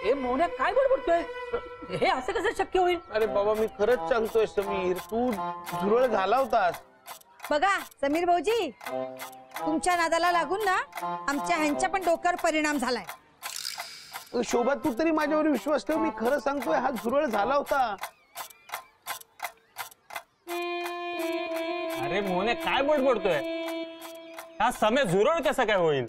ए मोन्या काय बडबडतोय? हे असं कसं शक्य होईल? अरे बाबा मी खरंच सांगतोय समीर, तू झुरळ झाला होतास. बघा समीर भाऊजी, तुमच्या नादाला लागून ना आमच्या ह्यांच्या पण डोक्यावर परिणाम झालाय. शोभा तू तरी माझ्यावर विश्वास ठेव, मी खरं सांगतोय हा झुरळ झाला होता. अरे मोने काय बडबडतोय? हा समय झुरळ कसं काय होईल?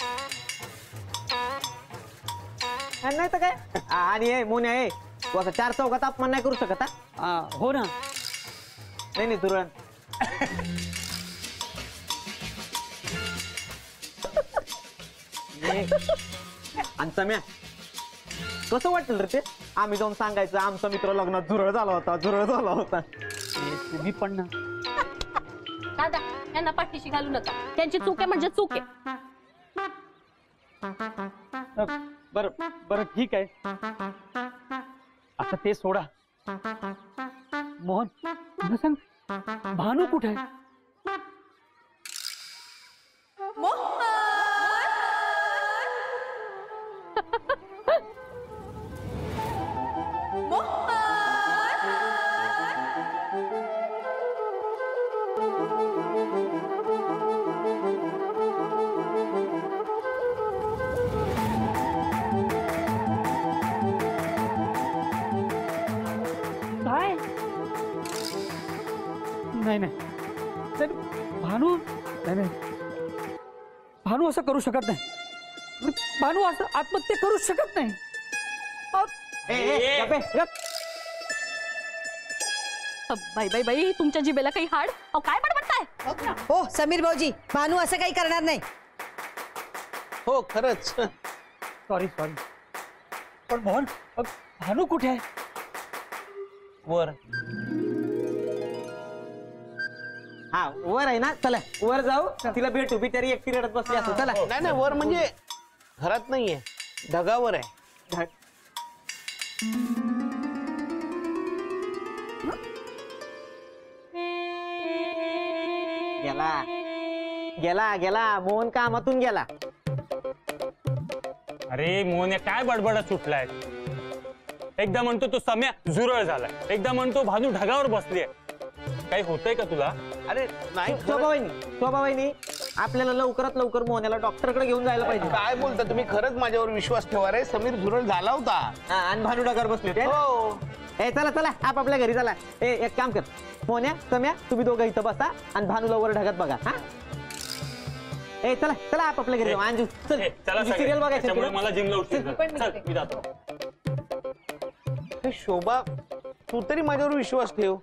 नाही तर काय. आणि मोने आहे तू आता 4 चौकात अपमान नाही करू शकत. हो ना. नाही नाही तुरण आणि सम्या कसं वाटेल रे ते? आम्ही जाऊन सांगायचं आमचा मित्र लग्नात झुरळ झाला होता, झुरळ झाला होता. तुम्ही पण ना. दादा यांना पाठीशी घालू नका, त्यांची चूक आहे म्हणजे चूक आहे. बर बर ठीक आहे, आता ते सोडा. मोहन मला सांग, भानू कुठे आहे? काय? नाही नाही भानू, नाही नाही भानू असं करू शकत नाही. भानू असं आत्महत्या करू शकत नाही. बाई बाई बाई, तुमच्या जिभेला काही हाड? अहो काय बडबडताय? हो समीर भाऊजी, भानू असं काही करणार नाही. हो खरंच. Sorry sorry. पण मोहन भानू कुठे आहे? वर. हा वर आहे ना, चला वर जाऊ, तिला भेटू. बिचारी एकटी रडत बसली असं. चला. नाही नाही वर म्हणजे घरात नाहीये, ढगावर आहे. गेला गेला गेला मोहन कामातून गेला. अरे मोने काय बडबडत सुटलाय? एकदा म्हणतो तो सम्या झुरळ झालाय, एकदा म्हणतो भानू ढगावर बसलीये. काही होतंय का तुला? अरे नाही शोभावाहिनी आपल्याला लवकरात लवकर मोहनला डॉक्टरकडे घेऊन जायला पाहिजे. काय बोलता तुम्ही? खरंच माझ्यावर विश्वास ठेवा रे, समीर झुरळ झाला होता. आणि भानू ढगावर बसले होते. हो. चला चला आपापल्या घरी चला. एक काम कर, मोन्या सम्या तुम्ही दोघं इथं बसा आणि भानूला वर ढगात बघा. हा चला चला आपापल्या घरी. अंजू चल, सिरियल बघायचं. मला जिमला उशीर चल, मी जातो. शोभा तू तरी माझ्यावर विश्वास ठेव.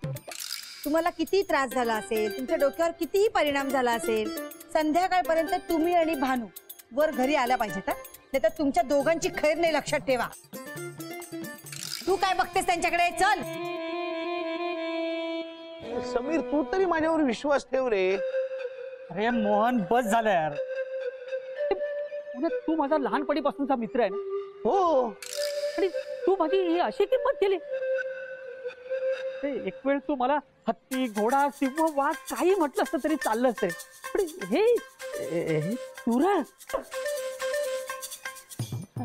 तुम्हाला किती त्रास झाला असेल, तुमच्या डोक्यावर कितीही परिणाम झाला असेल, संध्याकाळपर्यंत तुम्ही आणि भानू वर घरी आल्या पाहिजेत. नाही तर तुमच्या दोघांची खैर नाही, लक्षात ठेवा. तू काय बघतेस त्यांच्याकडे? चल. समीर तू तरी माझ्यावर विश्वास ठेव रे. अरे मोहन बस झालं यार. तू माझा लहानपणीपासूनचा मित्र आहे ना. हो. आणि तू माझी ही अशी किंमत केली. एक वेळ तू मला हत्ती, घोडा, सिंह, वाघ काही म्हटलं असतं तरी चाललं असतं. पण हे झुरळ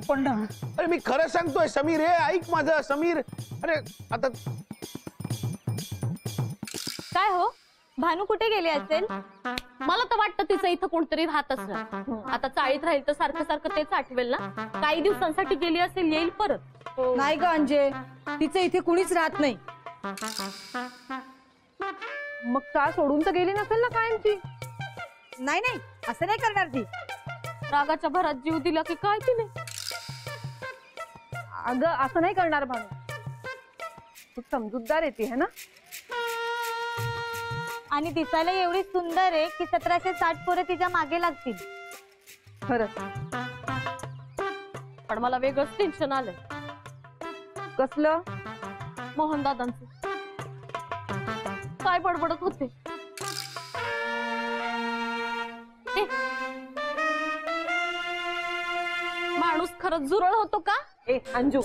पण ना. अरे मी खरं सांगतोय समीर, हे ऐक माझं समीर. अरे आता काय हो, भानू कुठे गेली असेल? मला तर वाटतं तिचं इथं कोणतरी राहत असणार. आता चाळीत राहील तर सारखं सारखं तेच आठवेल ना. काही दिवसांसाठी गेली असेल, येईल परत. नाही ग अंजे, तिचं इथे कुणीच राहत नाही. मग का सोडून तर गेली नसेल ना कायमची? नाही नाही असं नाही करणार ती. रागाच्या भरात जीव दिला की काय तिने? अगं असं नाही करणार भानू, तू समजूतदार येते है ना. आणि दिसायला एवढी सुंदर आहे की 1760 पोरे तिच्या मागे लागतील. खरंच. पण मला वेगळंच टेन्शन आलंय. कसलं? मोहन दादांचं. काय बडबडत होते? माणूस खरंच झुरळ होतो का? अंजू,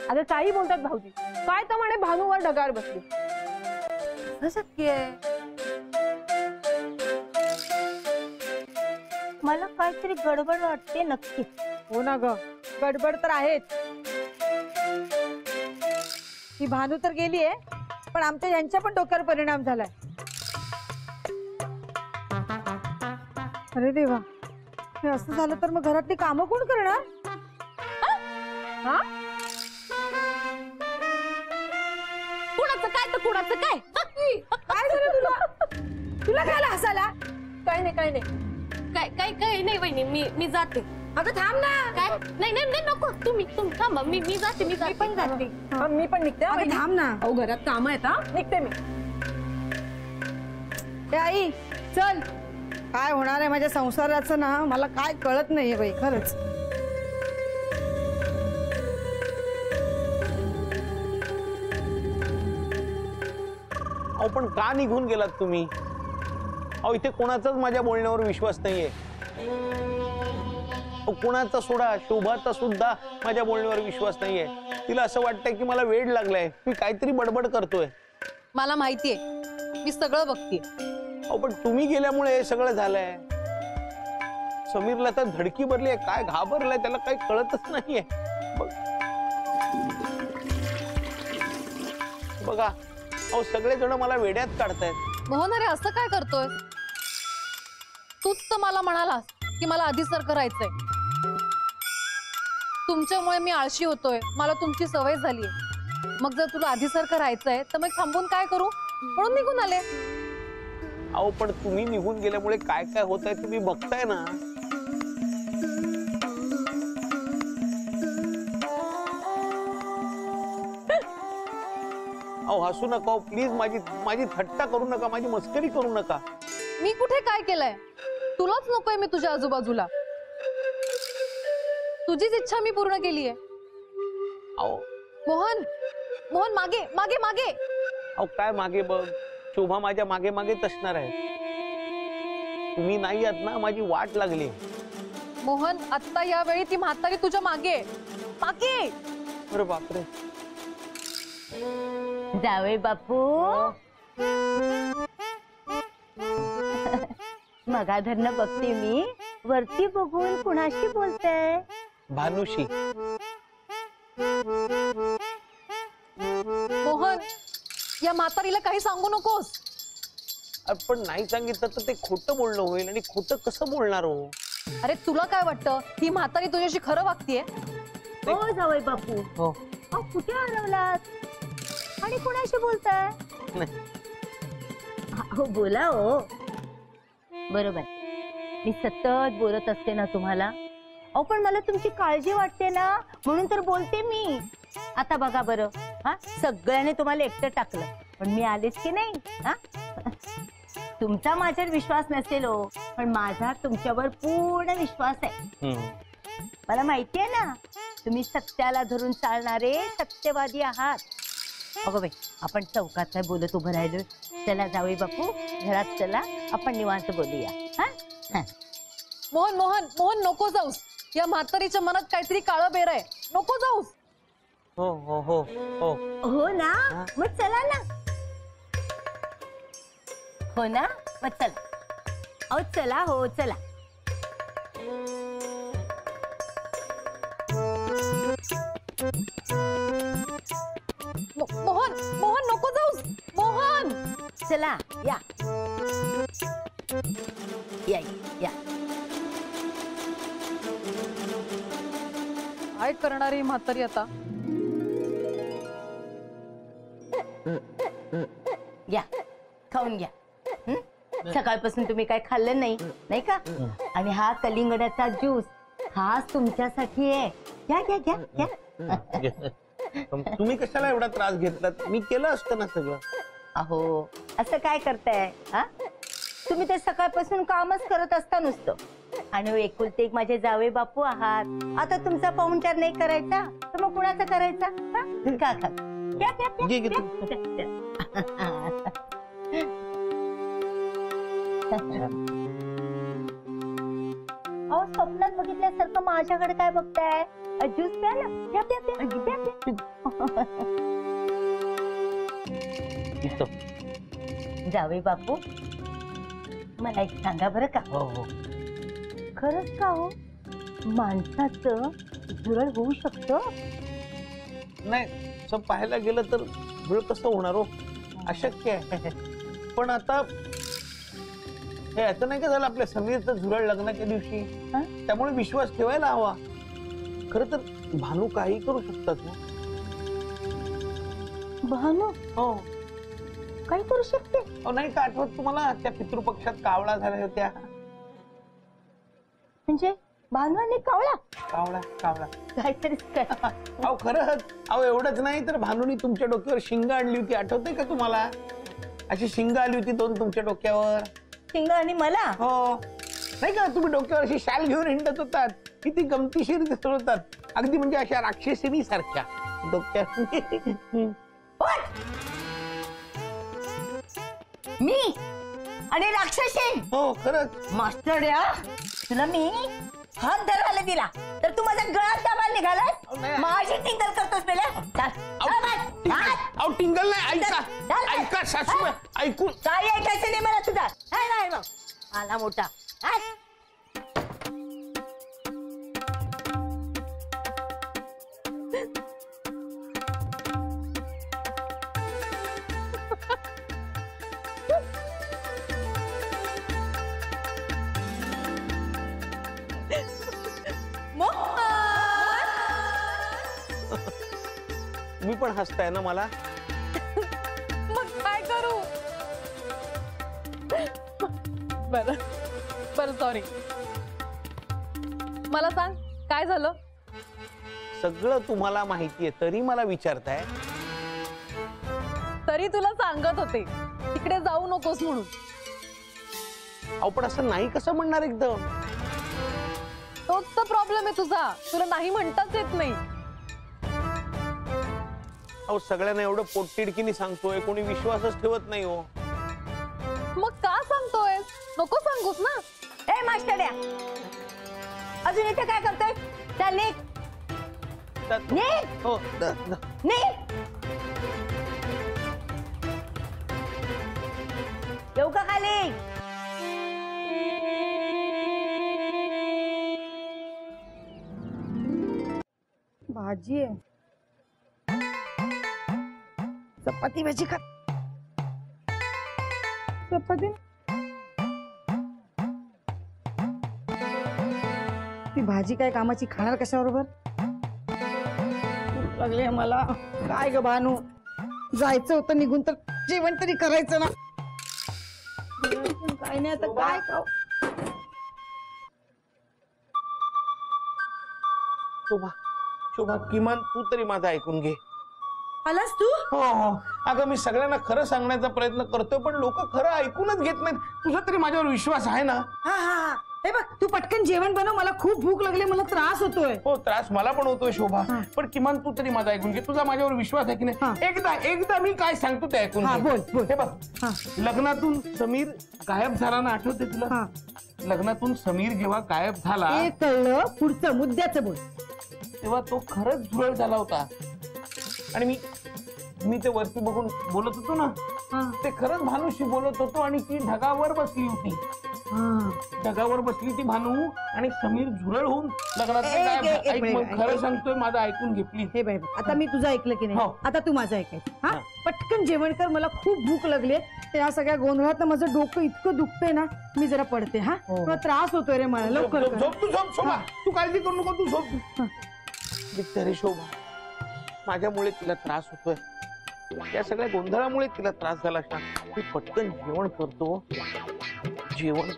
अगं काही बोलतात भाऊजी. काय तर म्हणे भानूवर ढगावर बसली. शक्य आहे. मला काहीतरी गडबड वाटते नक्की. हो ना ग, गडबड तर आहेच. ही भानू तर गेलीये, पण आमच्या यांच्या पण डोक्यावर परिणाम झालाय. अरे देवा, हे असं झालं तर मग घरातली कामं कोण करणार? हा? कुणाचं काय तर कुणाचं काय काय झालं तुला? तुला काय हसायला? काय नाही काय नाही. काय काय काय नाही वहिनी, मी जाते. अगं थांब ना. काय नाही नाही नाही, नको. तुम्ही थांबा. मी जाते. मी पण जाते. हा, मी पण निघते हा, अगं वहिनी. थांब ना. अहो घरात काम आहेत हा, निघते मी. ए आई चल. काय होणार आहे माझ्या संसाराचं ना, मला काय कळत नाहीये बाई खरंच. अहो पण का निघून गेलात तुम्ही? अहो इथे कोणाचाच माझ्या बोलण्यावर विश्वास नाहीये. कोणाचा सोडा, शोभाचा सुद्धा माझ्या बोलण्यावर विश्वास नाहीये. तिला असं वाटतंय की मला वेड लागलाय, मी काहीतरी बडबड करतोय. मला माहितीये, मी सगळं बघतीये. अहो पण तुम्ही गेल्यामुळे हे सगळं झालंय. समीरला तर धडकी भरली आहे, काय घाबरलाय त्याला काही कळतच नाहीये. बघा अहो सगळेजण मला वेड्यात काढतायत. मोहन अरे असं काय करतोय? तूच तर मला म्हणालास की मला आधीसारखं राहायचंय. तुमच्यामुळे मी आळशी होतोय, मला तुमची सवय झालीये. मग जर तुला आधीसारखं राहायचंय तर मग थांबून काय करू म्हणून निघून आले. अहो पण तुम्ही निघून गेल्यामुळे काय काय होत आहे तुम्ही बघताय ना. अहो हसू नका प्लीज, माझी थट्टा करू नका, माझी मस्करी करू नका. मी कुठे काय केलंय? तुलाच नकोय मी तुझ्या आजूबाजूला. तुझीच इच्छा मी पूर्ण केलीये. अहो मोहन मोहन मागे मागे मागे. अहो काय मागे बघ, शोभा माझ्या मागे मागेच असणार आहे. तुम्ही नाही आहात ना, माझी वाट लागली. मोहन आता यावेळी ती म्हातारी तुझ्या मागे मागे. अरे बापरे. जावे बापू, मगाधरनं बघते मी, वरती बघून कुणाशी बोलताय? भानुशी. मोहन या म्हातारीला काही सांगू नकोस. पण नाही सांगितलं तर ते खोटं बोलणं होईल, आणि खोटं कसं बोलणार हो? अरे तुला काय वाटतं ही म्हातारी तुझ्याशी खरं वागतीये? हो जावे बापू, हो अहो कुठे हरवलात आणि कुणाशी बोलताय? नाही. हो बोला हो. बरोबर, मी सतत बोलत असते ना तुम्हाला. अहो पण मला तुमची काळजी वाटते ना, म्हणून तर बोलते मी. आता बघा बरं, हा सगळ्यांनी तुम्हाला एकटं टाकलं, पण मी आलेच की नाही. हा तुमचा माझ्यावर विश्वास नसेल हो, पण माझा तुमच्यावर पूर्ण विश्वास आहे. मला माहितीये ना, तुम्ही सत्याला धरून चालणारे सत्यवादी आहात. अगं बाई, आपण चौकात काय बोलत उभं राहिलो. चला जावे बापू, घरात चला, आपण निवांत बोलूया. हा मोहन मोहन मोहन नको जाऊस. या म्हातारीच्या मनात काहीतरी काळं बेर आहे. नको जाऊस. हो हो हो हो हो ना, मग चला ना. हो ना, मग चला. अहो चला, हो चला. मोहन मोहन नको जाऊस. मोहन चला या या या. काय करणार ही म्हातारी आता? या खाऊन घ्या. सकाळपासून तुम्ही काय खाल्लं नाही, नाही का? आणि हा कलिंगडाचा ज्यूस खास तुमच्यासाठी आहे. घ्या घ्या घ्या घ्या. तुम्ही कशाला एवढा त्रास घेतलात? मी केलं असतं ना सगळं. अहो असं काय करताय? हा तुम्ही तर सकाळपासून कामच करत असता नुसतं. आणि एकुलते एक माझे जावे बापू आहात. आता तुमचा पाहुणचार नाही करायचा तर मग कुणाचा करायचा? खा खा घ्या घ्या घे, घे तू. घ्या. अहो स्वप्नात बघितल्यासारखं माझ्याकडे काय बघताय? ज्यूस प्या ना. प्या प्या प्या प्या प्या. जावे बापू, मला एक सांगा बरं का. हो हो. खरंच का हो, माणसाचं झुरळ होऊ शकतं? नाही असं पाहायला गेलं तर झुळ कसं होणार हो, अशक्य आहे. पण आता हे आता नाही का झालं आपल्या समीरचं झुरळ लग्नाच्या दिवशी, त्यामुळे विश्वास ठेवायला हवा. खरं तर भानू काही करू शकतात ना. भानू हो, काय करू शकते? अहो नाही का आठवत तुम्हाला त्या पितृपक्षात कावळा झाल्या होत्या? म्हणजे भानू आणि कावळा कावळा कावळा काहीतरी काय? अहो खरंच. अहो एवढंच नाही तर भानूनी तुमच्या डोक्यावर शिंग आणली होती, आठवते का तुम्हाला? अशी शिंग आली होती दोन तुमच्या डोक्यावर. शिंग आणि मला? हो नाही का, तुम्ही डोक्यावर अशी शाल घेऊन हिंडत होतात, किती गमतीशीर दिसत होतात, अगदी म्हणजे अशा राक्षसिनी सारख्या डोक्यात. मी आणि राक्षसी? हो खरंच. मास्टर या तुला मी हात धरायला दिला तर तू माझा गळा दाबायला निघालास. माझी टिंगल करतोस पहिल्या. अहो टिंगल नाही, ऐका ऐका सासूबाई, ऐकून काय ऐकायचं नाही मला तुझा. नाही मग आला मोठा. मी पण हसताय ना मला. मग काय करू? बरं बरं सॉरी. मला सांग काय झालं? सगळं तुम्हाला माहितीये तरी मला विचारताय? तरी तुला सांगत होते तिकडे जाऊ नकोस म्हणून. अहो पण असं नाही कसं म्हणणार एकदम? तोच तर प्रॉब्लेम आहे तुझा, तुला नाही म्हणताच येत नाही. अहो सगळ्यांना एवढं पोटतिडकीने सांगतोय, कोणी विश्वासच ठेवत नाही हो. मग का सांगतोय? नको सांगूस ना. ए मास्टर या अजून इथे काय करतोय? चल निघ. हो येऊ का खाली? भाजी आहे, चपाती भाजी खा. चपाती ती भाजी काय कामाची, खाणार कशाबरोबर? भूक लागली मला. काय ग भानू, जायचं होतं निघून तर जेवण तरी करायचं ना. काय नाही आता काय खाऊ. शोभा शोभा, किमान तू तरी माझं ऐकून घे. आलास तू? हो हो, अगं मी सगळ्यांना खरं सांगण्याचा प्रयत्न करतोय पण लोक खरं ऐकूनच घेत नाहीत. तुझा तरी माझ्यावर विश्वास आहे ना? हा हा हा. हे बघ तू पटकन जेवण बनव, मला खूप भूक लागली, मला त्रास होतोय. हो त्रास मला पण होतोय शोभा, पण किमान तू तरी माझा ऐकून घे. तुझा माझ्यावर विश्वास आहे की नाही? एकदा मी काय सांगतो ते ऐकून घे. बोल बोल. हे बघ, लग्नातून समीर गायब झाला ना, आठवते तुला? लग्नातून समीर जेव्हा गायब झाला, हे कळलं, पुढचं मुद्द्याचं बोल. तेव्हा तो खरंच झुरळ झाला होता. आणि मी ते वरती बघून बोलत होतो ना, ते खरंच भानूशी बोलत होतो आणि ती ढगावर बसली होती. ढगावर बसली ती भानू आणि समीर झुरळ होऊन लग्नात गायब. मग खरं सांगतोय, माझं ऐकून घे प्लीज. हे बाई आता मी तुझं ऐकलं की नाही, आता तू माझं ऐकायचं. हा पटकन जेवण कर, मला खूप भूक लागली. त्या सगळ्या गोंधळात माझं डोकं इतकं दुखतंय ना, मी जरा पडते. हा मला त्रास होतोय रे मला. लवकर झोप, तू झोप शोभा, तू काळजी करू नको, तू झोप. बिचारी शोभा, माझ्यामुळे तिला त्रास होतोय, त्या सगळ्या गोंधळामुळे तिला त्रास झाला असणार. मी पटकन जेवण करतो. जेवण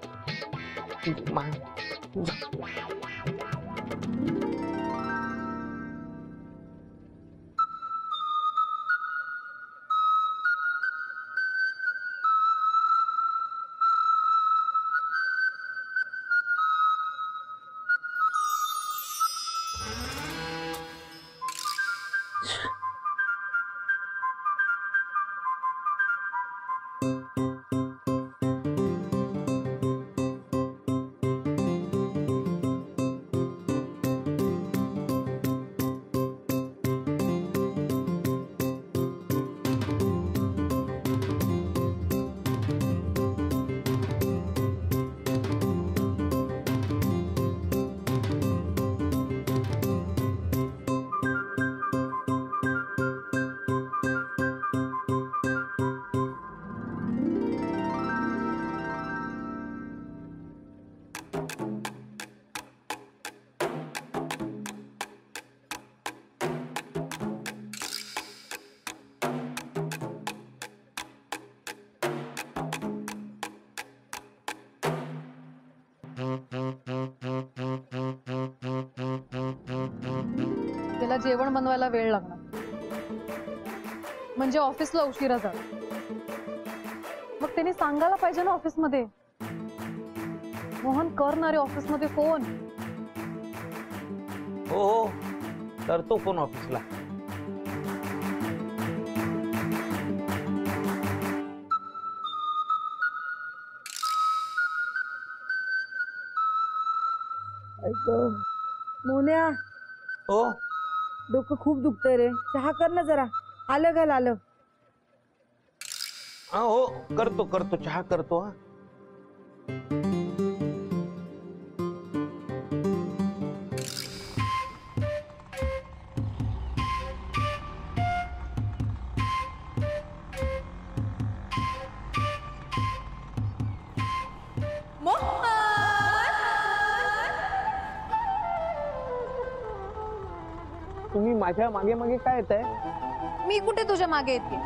मला जेवण बनवायला वेळ लागणार, म्हणजे ऑफिसला उशिरा जा. मग त्यांनी सांगायला पाहिजे ना ऑफिसमध्ये. मोहन करणारे ऑफिसमध्ये फोन. हो हो करतो फोन ऑफिसला. मोन्या, हो डोकं खूप दुखतंय रे, चहा कर ना जरा. आलं घाल आलं. हा हो करतो करतो चहा करतो. हा तुम्ही माझ्या मागे मागे काय येत आहे? मी कुठे तुझ्या मागे येते?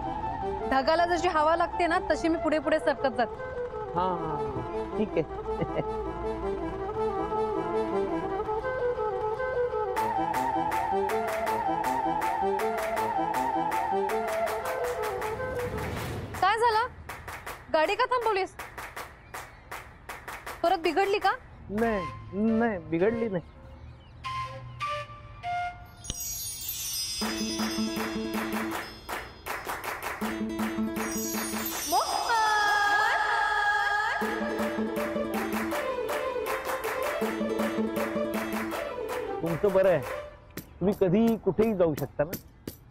ढगाला जशी हवा लागते ना तशी मी पुढे पुढे सरकत जाते. हा ठीक आहे. काय झालं? गाडी का थांबवलीस? परत बिघडली का? नाही नाही बिघडली नाही. तुमचं बरं आहे, तुम्ही कधी कुठेही जाऊ शकता ना.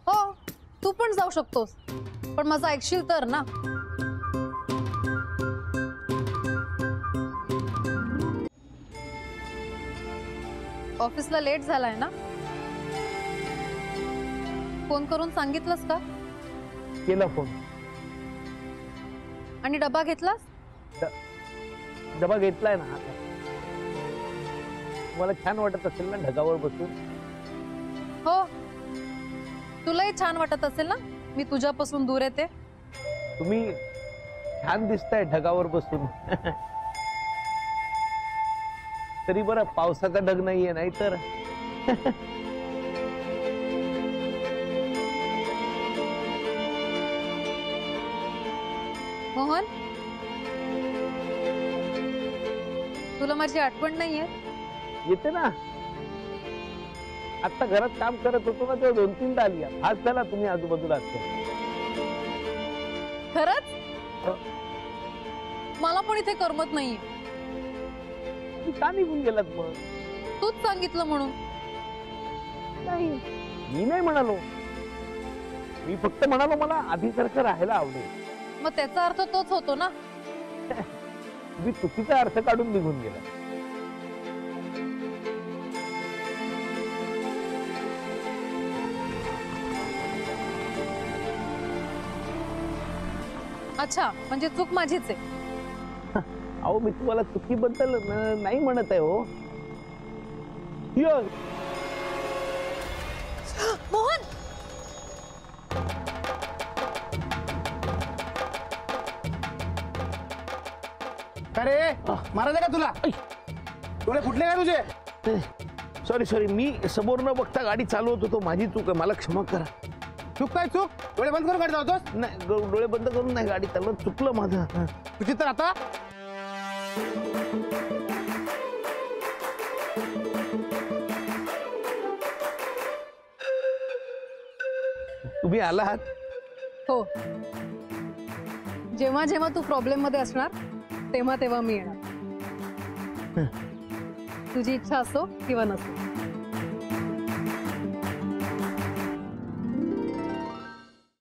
हो तू पण जाऊ शकतोस, पण माझं ऐकशील तर ना. ऑफिसला लेट झालाय ना? फोन करून सांगितलंस का? केला फोन. आणि डबा घेतलास? डबा घेतलाय ना. मला छान वाटत असेल ना ढगावर बसून. हो तुलाही छान वाटत असेल ना मी तुझ्यापासून दूर येते. तुम्ही छान दिसताय ढगावर बसून. तरी बरं पावसाचा ढग नाहीये, नाही तर. मोहन तुला माझी आठवण नाहीये? येते ना. आता घरात काम करत होतो ना तेव्हा 2-3दा आली. आज झाला तुम्ही आजूबाजूला असता. खरंच? मला पण इथे करमत नाहीये. का निघून गेलात मग? तूच सांगितलं म्हणून. नाही मी नाही म्हणालो. मी फक्त म्हणालो मला आधीसारखं राहायला आवडेल. मग त्याचा अर्थ तोच होतो ना. मी चुकीचा अर्थ काढून निघून गेला. अच्छा म्हणजे चूक माझीच आहे. अहो मी तुम्हाला चुकीबद्दल नाही म्हणत आहे हो. मोहन अरे मारायचं का तुला? डोळे फुटले का तुझे? सॉरी सॉरी मी समोर न बघता गाडी चालवत होतो. माझी चूक आहे, मला क्षमा करा. चूक काय चूक? डोळे बंद करून गाडी चालवतोस? नाही डोळे बंद करून नाही गाडी चालवत. चुकलं माझं. तुझी तर आता तुम्ही आलात? हो जेव्हा जेव्हा तू प्रॉब्लेम मध्ये असणार तेव्हा तेव्हा मी येणार. तुझी इच्छा असो किंवा नसो.